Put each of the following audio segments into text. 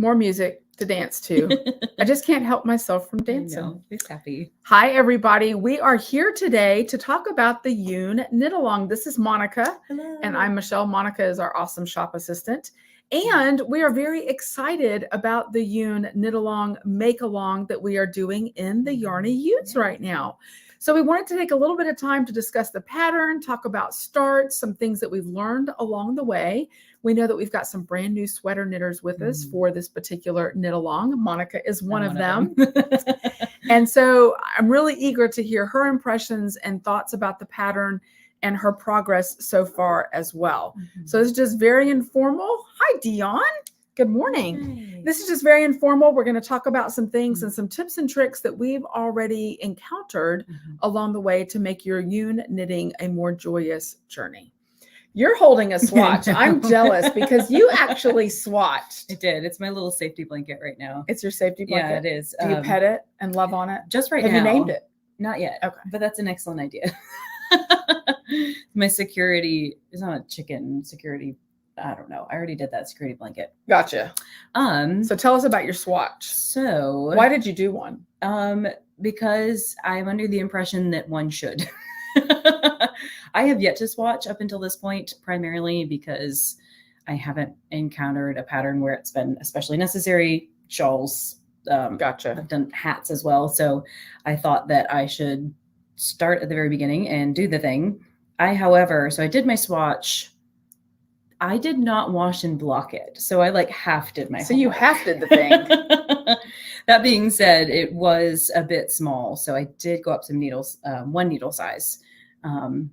more music to dance to. I just can't help myself from dancing. No, he's happy. Hi, everybody. We are here today to talk about the Eun Knit Along. This is Monica. Hello. And I'm Michelle. Monica is our awesome shop assistant. And we are very excited about the Eun Knit Along Make Along that we are doing in the Yarny Ewes right now. So we wanted to take a little bit of time to discuss the pattern, talk about starts, some things that we've learned along the way. We know that we've got some brand new sweater knitters with us for this particular knit along. Monica is one of them. And so I'm really eager to hear her impressions and thoughts about the pattern and her progress so far as well. So this is just very informal. Hi, Dion. Good morning. Hi. This is just very informal. We're going to talk about some things and some tips and tricks that we've already encountered along the way to make your Eun knitting a more joyous journey. You're holding a swatch. I'm jealous because you actually swatched. I did. It's my little safety blanket right now. It's your safety blanket? Yeah, it is. Do you pet it and love on it? Just right Have now. you named it? Not yet. Okay. But that's an excellent idea. My security is not a chicken security. I don't know. I already did that security blanket. Gotcha. So tell us about your swatch. So Why did you do one? Because I'm under the impression that one should. I have yet to swatch up until this point, primarily because I haven't encountered a pattern where it's been especially necessary. Shawls. Gotcha. I've done hats as well. So I thought that I should start at the very beginning and do the thing. So I did my swatch. I did not wash and block it. So I half did my So you homework. half did the thing. That being said, it was a bit small. So I did go up some needles, one needle size. And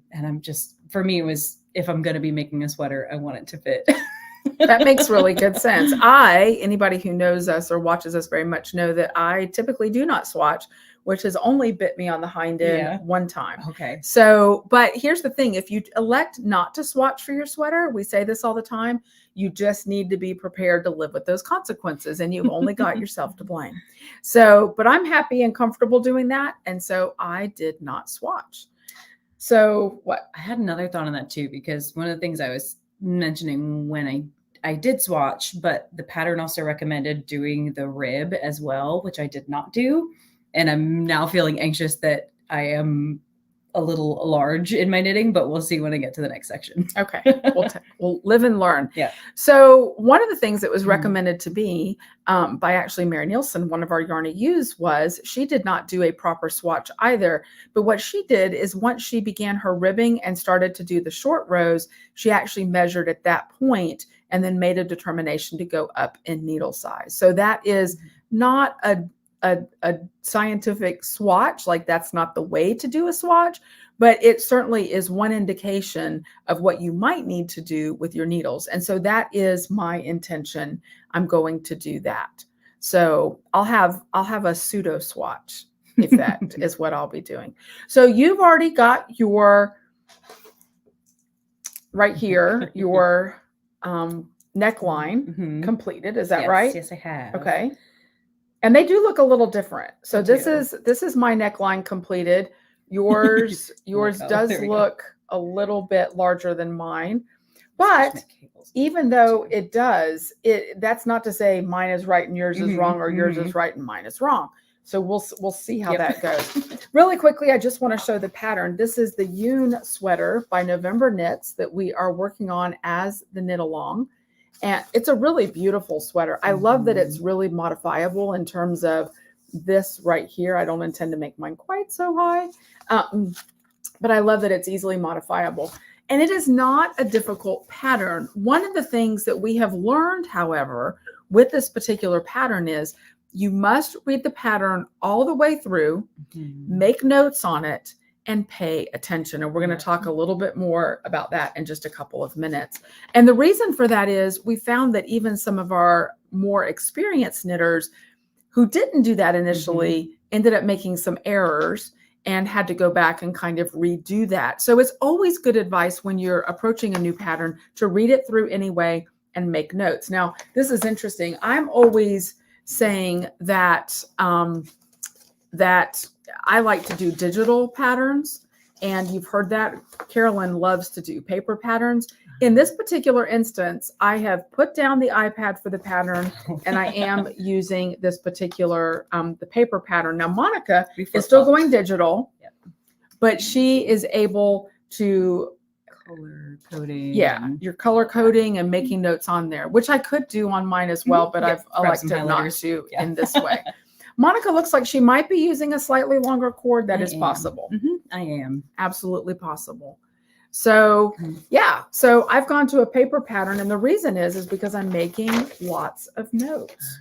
for me, it was, if I'm going to be making a sweater, I want it to fit. That makes really good sense. Anybody who knows us or watches us very much know that I typically do not swatch, which has only bit me on the hind end one time. Okay. So, but here's the thing. If you elect not to swatch for your sweater, we say this all the time, you just need to be prepared to live with those consequences, and you've only got yourself to blame. So, but I'm happy and comfortable doing that. And so I did not swatch. So what? I had another thought on that too, because one of the things I was mentioning when I did swatch, but the pattern also recommended doing the rib as well, which I did not do. And I'm now feeling anxious that I am a little large in my knitting, but we'll see when I get to the next section. Okay. We'll live and learn. Yeah. So one of the things that was recommended to me by actually Mary Nielsen, one of our Yarny Ewes, was she did not do a proper swatch either. But what she did is once she began her ribbing and started to do the short rows, she actually measured at that point and then made a determination to go up in needle size. So that is not a scientific swatch. That's not the way to do a swatch, but it certainly is one indication of what you might need to do with your needles. And so that is my intention. I'm going to do that. So I'll have a pseudo swatch if that is what I'll be doing. So you've already got your right here, your neckline completed. Is that right? Yes, I have. Okay. And they do look a little different. So this is my neckline completed. Yours does look a little bit larger than mine. But even though it does, that's not to say mine is right and yours is wrong, or yours is right and mine is wrong. So we'll see how that goes. Really quickly, I just want to show the pattern. This is the Eun sweater by November Knits that we are working on as the knit along. And it's a really beautiful sweater. I love that it's really modifiable in terms of this right here. I don't intend to make mine quite so high, but I love that it's easily modifiable. And it is not a difficult pattern. One of the things that we have learned, however, with this particular pattern is you must read the pattern all the way through, make notes on it, and pay attention. And we're going to talk a little bit more about that in just a couple of minutes. And the reason for that is we found that even some of our more experienced knitters who didn't do that initially ended up making some errors and had to go back and kind of redo that. So it's always good advice when you're approaching a new pattern to read it through anyway and make notes. Now, this is interesting. I'm always saying that that I like to do digital patterns, and you've heard that. Carolyn loves to do paper patterns. In this particular instance, I have put down the iPad for the pattern, and I am using this particular, the paper pattern. Now, Monica is still going digital, but she is able to color coding. Yeah, you're color coding and making notes on there, which I could do on mine as well, but I've elected not to in this way. Monica looks like she might be using a slightly longer cord. That is possible. I am. Absolutely possible. So yeah, so I've gone to a paper pattern, and the reason is because I'm making lots of notes,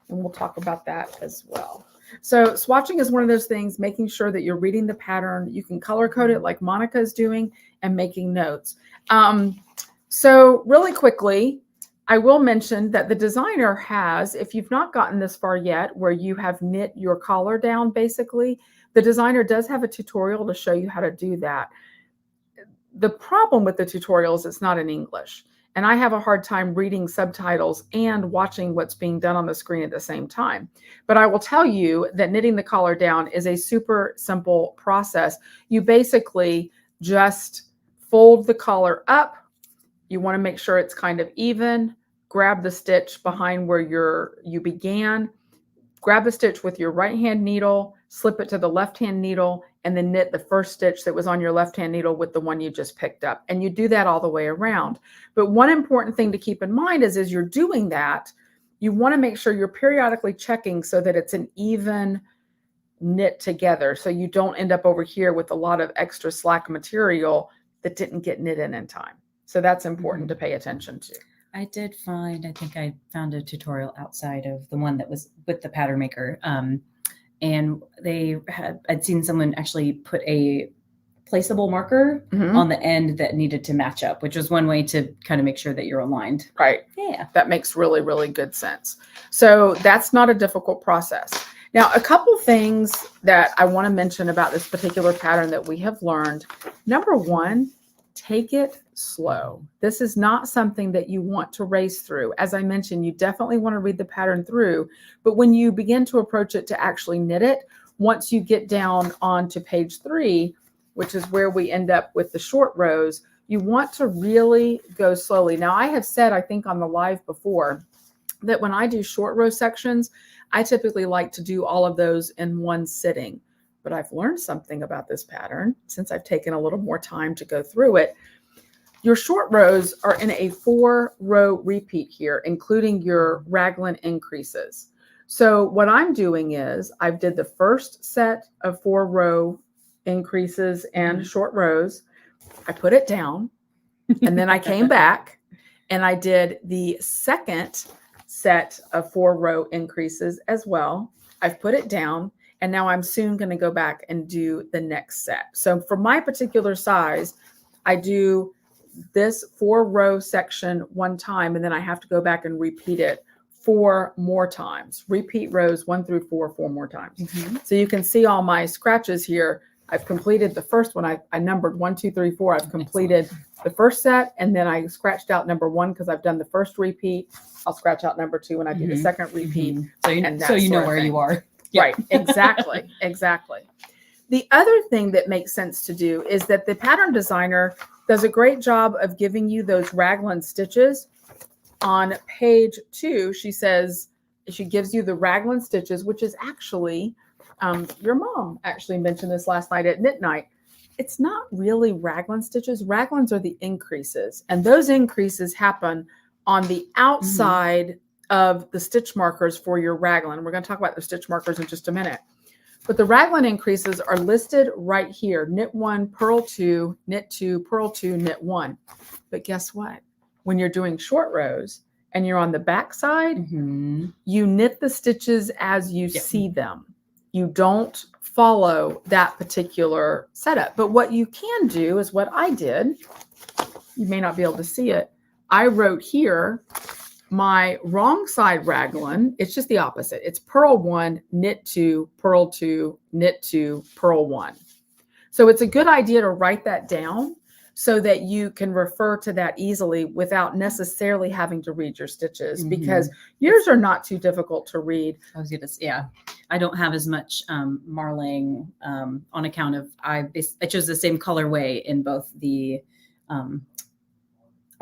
and we'll talk about that as well. So swatching is one of those things, making sure that you're reading the pattern. You can color code it like Monica is doing and making notes. So really quickly, I will mention that the designer has, if you've not gotten this far yet, where you have knit your collar down, basically, the designer does have a tutorial to show you how to do that. The problem with the tutorial is it's not in English. And I have a hard time reading subtitles and watching what's being done on the screen at the same time. But I will tell you that knitting the collar down is a super simple process. You basically just fold the collar up. You want to make sure it's kind of even. Grab the stitch behind where you began. Grab the stitch with your right hand needle, slip it to the left hand needle, and then knit the first stitch that was on your left hand needle with the one you just picked up. And you do that all the way around. But one important thing to keep in mind is as you're doing that, you want to make sure you're periodically checking so that it's an even knit together. So you don't end up over here with a lot of extra slack material that didn't get knit in time. So that's important to pay attention to. I did find, I think I found a tutorial outside of the one that was with the pattern maker. And I'd seen someone actually put a placeable marker on the end that needed to match up, which was one way to kind of make sure that you're aligned. Right. Yeah. That makes really, really good sense. So that's not a difficult process. Now, a couple things that I want to mention about this particular pattern that we have learned. Number one, take it slow. This is not something that you want to race through. As I mentioned, you definitely want to read the pattern through, but when you begin to approach it to actually knit it, once you get down onto page 3, which is where we end up with the short rows, you want to really go slowly. Now, I have said, I think on the live before, that when I do short row sections, I typically like to do all of those in one sitting. But I've learned something about this pattern since I've taken a little more time to go through it. Your short rows are in a 4-row repeat here, including your raglan increases. So what I'm doing is I did the first set of 4-row increases and short rows. I put it down, and then I came back and I did the second set of 4-row increases as well. I've put it down. And now I'm soon going to go back and do the next set. So for my particular size, I do this 4-row section one time, and then I have to go back and repeat it 4 more times. Repeat rows 1 through 4 more times. So you can see all my scratches here. I've completed the first one. I numbered 1, 2, 3, 4. I've completed the first set, and then I scratched out number 1 because I've done the first repeat. I'll scratch out number 2 when I do the second repeat. So you know where you are. Right, exactly, exactly. The other thing that makes sense to do is that the pattern designer does a great job of giving you those raglan stitches. On page 2, she says, she gives you the raglan stitches, which is actually, your mom actually mentioned this last night at knit night. It's not really raglan stitches. Raglans are the increases, and those increases happen on the outside of the stitch markers for your raglan. We're going to talk about the stitch markers in just a minute. But the raglan increases are listed right here. Knit 1, purl 2, knit 2, purl 2, knit 1. But guess what? When you're doing short rows and you're on the back side, you knit the stitches as you see them. You don't follow that particular setup. But what you can do is what I did. You may not be able to see it. I wrote here my wrong side raglan. It's just the opposite. It's purl 1, knit 2, purl 2, knit 2, purl 1. So it's a good idea to write that down so that you can refer to that easily without necessarily having to read your stitches, because yours are not too difficult to read. I was gonna say, yeah, I don't have as much marling on account of I chose the same colorway in both the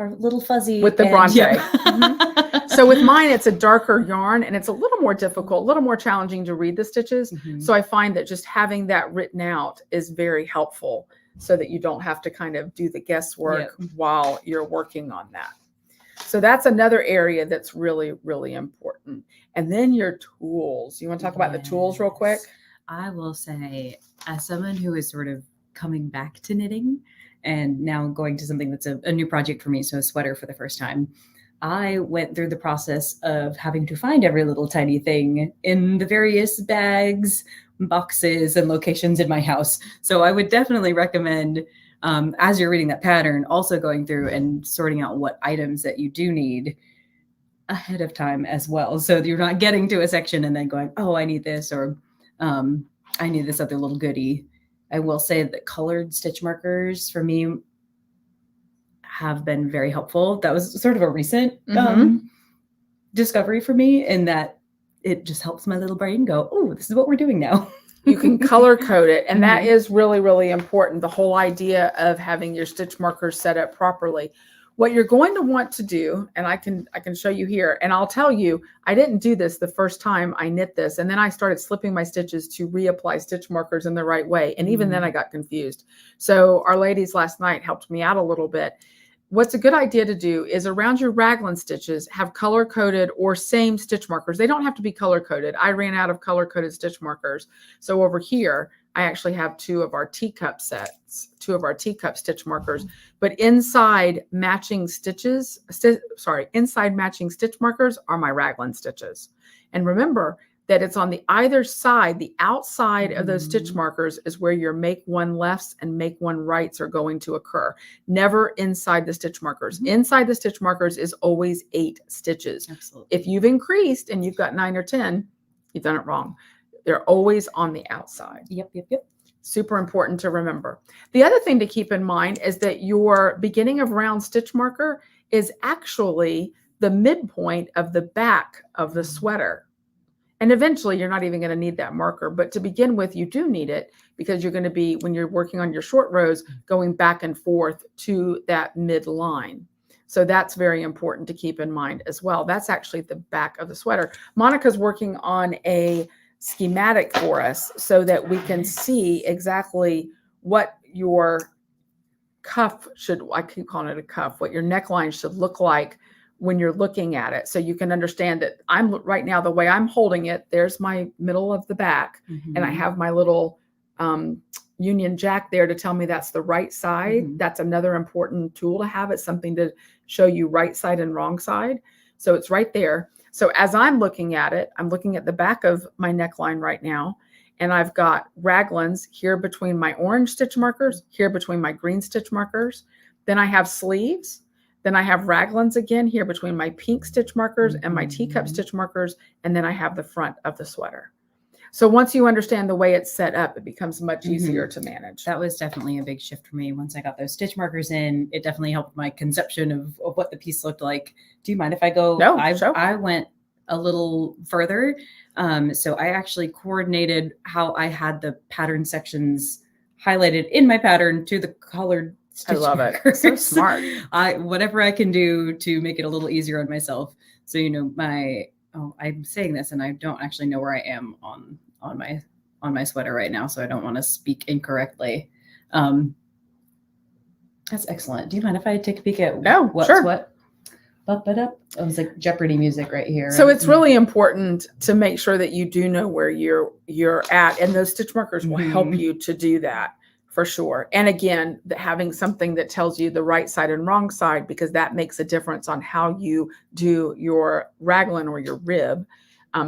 are a little fuzzy. With the and- bronze. Yeah. So with mine, it's a darker yarn and it's a little more difficult, a little more challenging to read the stitches. Mhm. So I find that just having that written out is very helpful so that you don't have to kind of do the guesswork while you're working on that. So that's another area that's really, really important. And then your tools. You want to talk about the tools real quick? I will say, as someone who is sort of coming back to knitting and now going to something that's a new project for me, so a sweater for the first time, I went through the process of having to find every little tiny thing in the various bags, boxes, and locations in my house. So I would definitely recommend, as you're reading that pattern, also going through and sorting out what items that you do need ahead of time as well. So you're not getting to a section and then going, oh, I need this, or I need this other little goodie. I will say that colored stitch markers for me have been very helpful. That was sort of a recent discovery for me, in that it just helps my little brain go, oh, this is what we're doing now. You can color code it. And that is really, really important. The whole idea of having your stitch markers set up properly. What you're going to want to do, and I can show you here, and I'll tell you, I didn't do this the first time I knit this, and then I started slipping my stitches to reapply stitch markers in the right way, and even then I got confused. So our ladies last night helped me out a little bit. What's a good idea to do is around your raglan stitches, have color-coded or same stitch markers. They don't have to be color-coded. I ran out of color-coded stitch markers. So over here, I actually have two of our teacup sets, two of our teacup stitch markers, but inside matching stitches, inside matching stitch markers are my raglan stitches. And remember that it's on the either side, the outside of those stitch markers is where your make one lefts and make one rights are going to occur. Never inside the stitch markers. Inside the stitch markers is always 8 stitches. Absolutely. If you've increased and you've got 9 or 10, you've done it wrong. They're always on the outside. Yep. Super important to remember. The other thing to keep in mind is that your beginning of round stitch marker is actually the midpoint of the back of the sweater. And eventually you're not even going to need that marker, but to begin with, you do need it because you're going to be, when you're working on your short rows, going back and forth to that midline. So that's very important to keep in mind as well. That's actually the back of the sweater. Monica's working on a schematic for us so that we can see exactly what your cuff should, I keep calling it a cuff, what your neckline should look like when you're looking at it. So you can understand that I'm right now, the way I'm holding it, there's my middle of the back and I have my little Union Jack there to tell me that's the right side. That's another important tool to have. It's something to show you right side and wrong side. So it's right there. So as I'm looking at it, I'm looking at the back of my neckline right now, and I've got raglans here between my orange stitch markers, here between my green stitch markers. Then I have sleeves. Then I have raglans again here between my pink stitch markers and my teacup stitch markers. And then I have the front of the sweater. So once you understand the way it's set up, it becomes much easier to manage. That was definitely a big shift for me. Once I got those stitch markers in, it definitely helped my conception of what the piece looked like. Do you mind if I go? No, I went a little further. So I actually coordinated how I had the pattern sections highlighted in my pattern to the colored stitch markers. So smart. Whatever I can do to make it a little easier on myself. So, you know, I'm saying this and I don't actually know where I am on my sweater right now. So I don't want to speak incorrectly. That's excellent. Do you mind if I take a peek at what's sure. what? It was like Jeopardy music right here. So it's really important to make sure that you do know where you're at, and those stitch markers will help you to do that for sure. And again, having something that tells you the right side and wrong side, because that makes a difference on how you do your raglan or your rib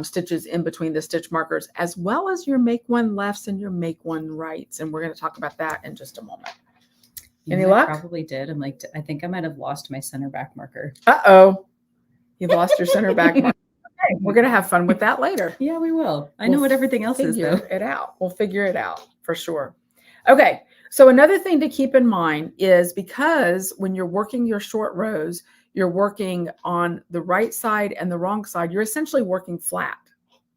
stitches in between the stitch markers, as well as your make one lefts and your make one rights. And we're going to talk about that in just a moment. Any luck? I probably did. I think I might have lost my center back marker. Uh-oh. You've lost your center back marker. Okay, we're going to have fun with that later. Yeah, we will. I know what everything else is, though. We'll figure it out for sure. Okay. So another thing to keep in mind is, because when you're working your short rows, you're working on the right side and the wrong side. You're essentially working flat,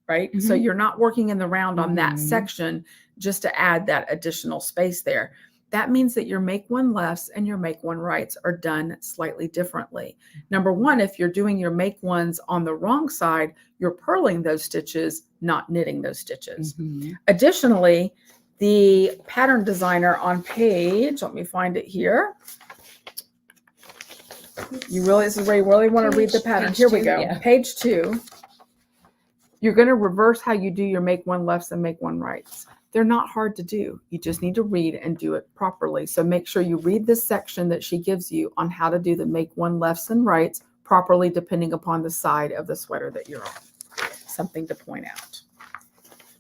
right? So you're not working in the round on that section just to add that additional space there. that means that your make one lefts and your make one rights are done slightly differently. Number one, if you're doing your make ones on the wrong side, you're purling those stitches, not knitting those stitches. Mm-hmm. Additionally, the pattern designer on page, let me find it here. This is where you really want to read the pattern. Here we go. Yeah. Page 2. You're going to reverse how you do your make one lefts and make one rights. They're not hard to do. You just need to read and do it properly. So make sure you read this section that she gives you on how to do the make one lefts and rights properly, depending upon the side of the sweater that you're on. Something to point out.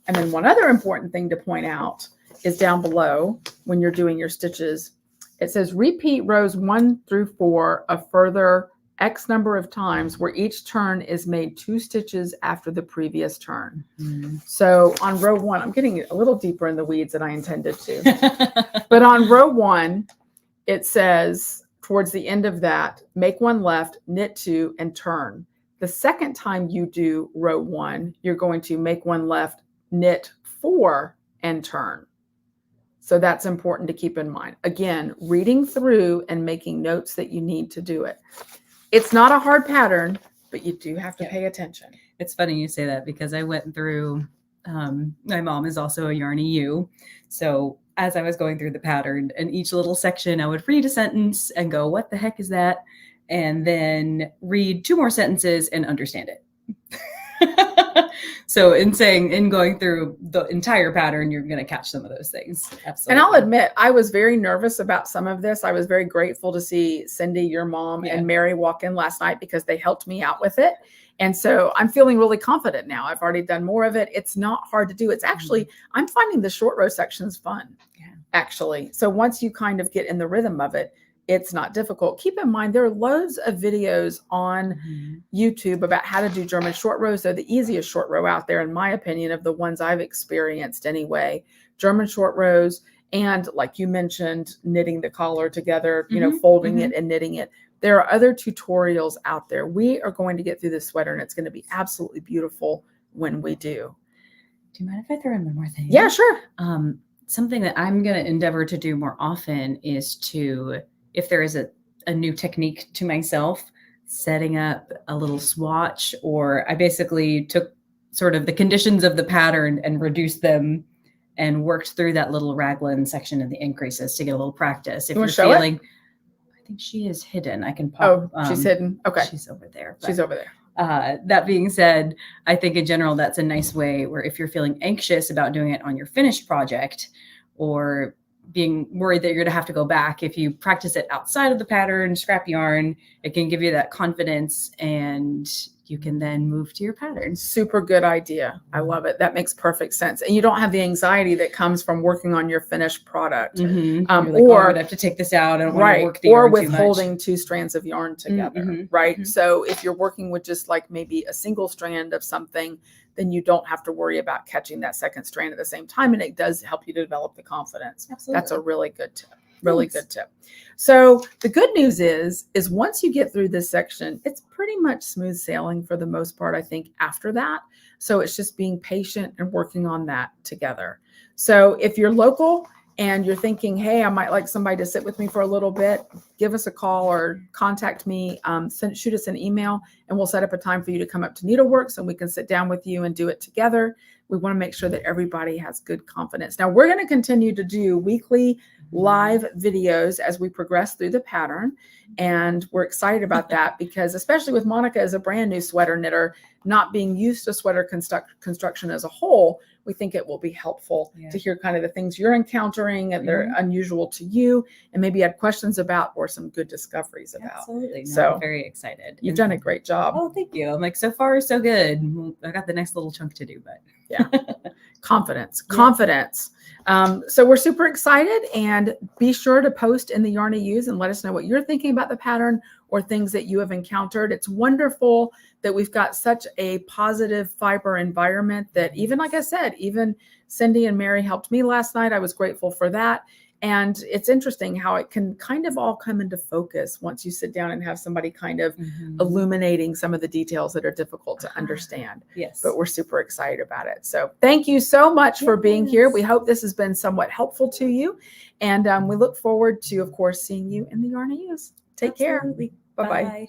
And then one other important thing to point out is down below when you're doing your stitches. It says repeat rows 1 through 4 a further X number of times where each turn is made 2 stitches after the previous turn. Mm-hmm. So on row 1, I'm getting a little deeper in the weeds than I intended to. But on row 1, it says towards the end of that, make one left, knit 2, and turn. The second time you do row 1, you're going to make one left, knit 4, and turn. So that's important to keep in mind. Again, reading through and making notes that you need to do it. It's not a hard pattern, but you do have to pay attention. It's funny you say that because I went through, my mom is also a Yarny Ewe. So as I was going through the pattern and each little section, I would read a sentence and go, what the heck is that? And then read 2 more sentences and understand it. So in going through the entire pattern, you're going to catch some of those things. Absolutely. And I'll admit, I was very nervous about some of this. I was very grateful to see Cindy, your mom, and Mary walk in last night because they helped me out with it. And so I'm feeling really confident now. I've already done more of it. It's not hard to do. It's actually, I'm finding the short row sections fun, actually. So once you kind of get in the rhythm of it, it's not difficult. Keep in mind, there are loads of videos on YouTube about how to do German short rows. They're the easiest short row out there, in my opinion, of the ones I've experienced anyway. German short rows, and like you mentioned, knitting the collar together, you know, folding it and knitting it. There are other tutorials out there. We are going to get through this sweater, and it's going to be absolutely beautiful when we do. Do you mind if I throw in one more thing? Yeah, sure. Something that I'm going to endeavor to do more often is to, if there is a new technique to myself, setting up a little swatch, or I basically took sort of the conditions of the pattern and reduced them and worked through that little raglan section of the increases to get a little practice. If you're feeling, I think she is hidden. I can pop. Oh, she's hidden. Okay. She's over there. She's over there. That being said, I think in general, that's a nice way where if you're feeling anxious about doing it on your finished project, or being worried that you're going to have to go back, if you practice it outside of the pattern, scrap yarn, it can give you that confidence, and you can then move to your pattern. Super good idea. I love it. That makes perfect sense. And you don't have the anxiety that comes from working on your finished product. Like, or I have to take this out. I don't want to work the yarn too much. Or with holding 2 strands of yarn together, right? So if you're working with just like maybe a single strand of something, then you don't have to worry about catching that second strand at the same time. And it does help you to develop the confidence. Absolutely. That's a really good tip. Really good tip. So the good news is once you get through this section, it's pretty much smooth sailing for the most part, I think, after that. So it's just being patient and working on that together. So if you're local and you're thinking, hey, I might like somebody to sit with me for a little bit, give us a call or contact me, shoot us an email, and we'll set up a time for you to come up to Needleworks and we can sit down with you and do it together. We want to make sure that everybody has good confidence. Now, we're going to continue to do weekly live videos as we progress through the pattern. And we're excited about that because, especially with Monica as a brand new sweater knitter, not being used to sweater construction as a whole, we think it will be helpful to hear kind of the things you're encountering and they're unusual to you, and maybe had questions about or some good discoveries about. Absolutely. No, So I'm very excited. You've done a great job. Oh, thank you. I'm like, so far, so good. I got the next little chunk to do, but confidence. So we're super excited, and be sure to post in the Yarny Ewes and let us know what you're thinking about the pattern or things that you have encountered. It's wonderful that we've got such a positive fiber environment that even, like I said, even Cindy and Mary helped me last night. I was grateful for that. And it's interesting how it can kind of all come into focus once you sit down and have somebody kind of illuminating some of the details that are difficult to understand. Yes. But we're super excited about it. So thank you so much for being here. We hope this has been somewhat helpful to you. And we look forward to, of course, seeing you in the Yarny Ewes. Take care. Absolutely. Bye-bye. Bye.